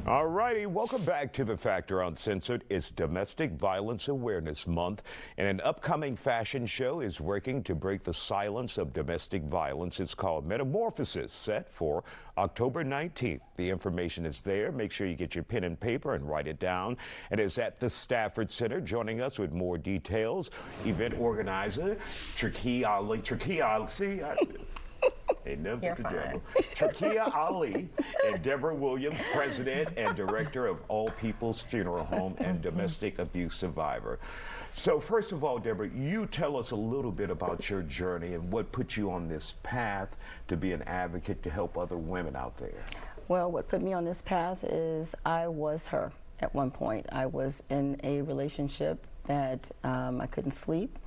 All righty, welcome back to The Factor Uncensored. It's Domestic Violence Awareness Month, and an upcoming fashion show is working to break the silence of domestic violence. It's called Metamorphosis, set for October 19th. The information is there. Make sure you get your pen and paper and write it down. And it's at the Stafford Center. Joining us with more details, event organizer Trakia Ali. Trakia Ali and Deborah Williams, President and Director of All People's Funeral Home and Domestic Abuse Survivor. So first of all, Deborah, you tell us a little bit about your journey and what put you on this path to be an advocate to help other women out there. Well, what put me on this path is I was her at one point. I was in a relationship that I couldn't sleep.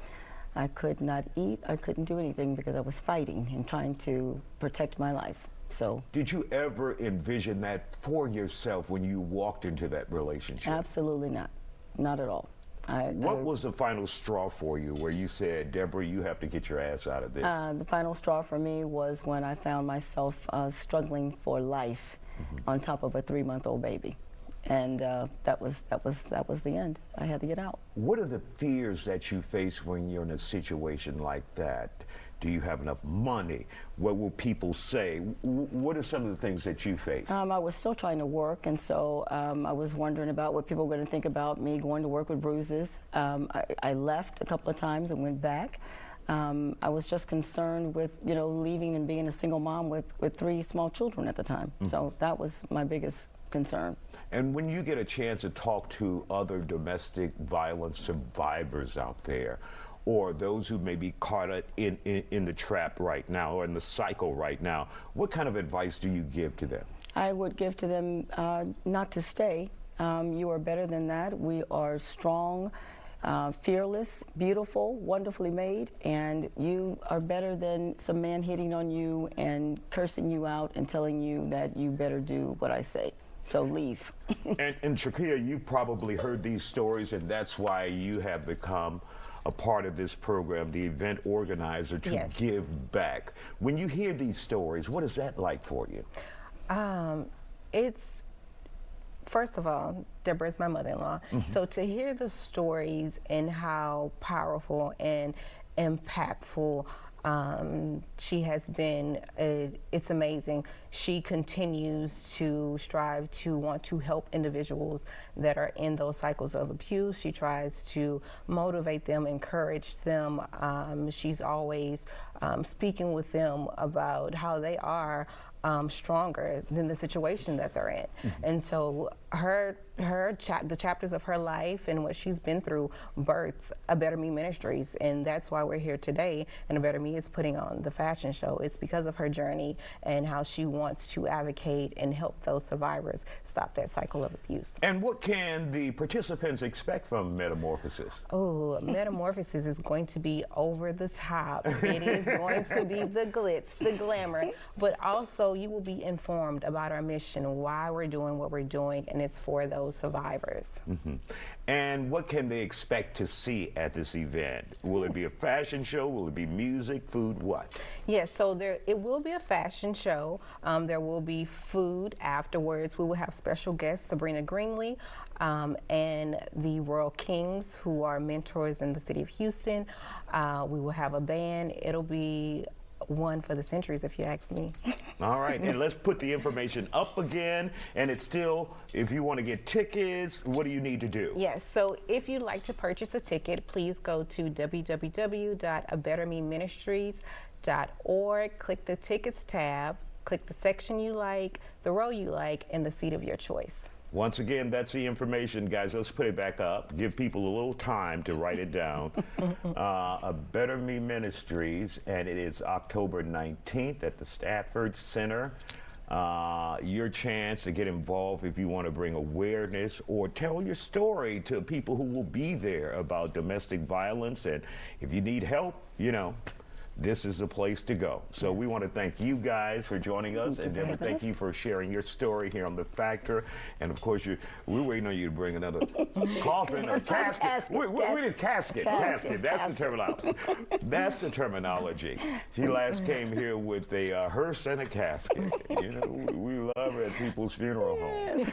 I could not eat. I couldn't do anything because I was fighting and trying to protect my life. So, did you ever envision that for yourself when you walked into that relationship? Absolutely not. Not at all. What was the final straw for you where you said, Deborah, you have to get your ass out of this? The final straw for me was when I found myself struggling for life on top of a 3-month-old baby. And that was the end. I had to get out. What are the fears that you face when you're in a situation like that? Do you have enough money? What will people say? What are some of the things that you face? I was still trying to work, and so I was wondering about what people were going to think about me going to work with bruises. I left a couple of times and went back. I was just concerned with, leaving and being a single mom with 3 small children at the time. So that was my biggest concern. And when you get a chance to talk to other domestic violence survivors out there, or those who may be caught in the trap right now, or in the cycle right now, what kind of advice do you give to them? I would give to them not to stay. You are better than that. We are strong, fearless, beautiful, wonderfully made, and you are better than some man hitting on you and cursing you out and telling you that you better do what I say. So leave. and Trakia, you probably heard these stories, and that's why you have become a part of this program, the event organizer, to give back. When you hear these stories, what is that like for you? It's, first of all, Deborah is my mother-in-law. So to hear the stories and how powerful and impactful she has been, it's amazing. She continues to strive to want to help individuals that are in those cycles of abuse. She tries to motivate them, encourage them. She's always speaking with them about how they are stronger than the situation that they're in. And so the chapters of her life and what she's been through birthed A Better Me Ministries, and that's why we're here today. And A Better Me is putting on the fashion show. It's because of her journey and how she wants to advocate and help those survivors stop that cycle of abuse. And what can the participants expect from Metamorphosis? Oh, Metamorphosis is going to be over the top. It is going to be the glitz, the glamour, but also you will be informed about our mission, why we're doing what we're doing, and it's for those survivors. And what can they expect to see at this event? Will it be a fashion show? Will it be music, food, what? Yes, so it will be a fashion show. There will be food afterwards. We will have special guests, Sabrina Greenlee, and the Royal Kings, who are mentors in the city of Houston. We will have a band. It'll be one for the centuries, if you ask me. All right, and let's put the information up again. And it's still, if you want to get tickets, what do you need to do? Yes, so if you'd like to purchase a ticket, please go to www.abettermeministries.org, click the tickets tab, click the section you like, the row you like, and the seat of your choice. Once again, that's the information, guys. Let's put it back up. Give people a little time to write it down. A Better Me Ministries, and it is October 19th at the Stafford Center. Your chance to get involved if you want to bring awareness or tell your story to people who will be there about domestic violence. And if you need help, this is the place to go. So we want to thank you guys for joining us, and Deborah, thank you for sharing your story here on The Factor. And of course, we're waiting on you to bring another coffin or casket. We did casket. That's the terminology. That's the terminology. She last came here with a hearse and a casket. We love it at people's funeral homes.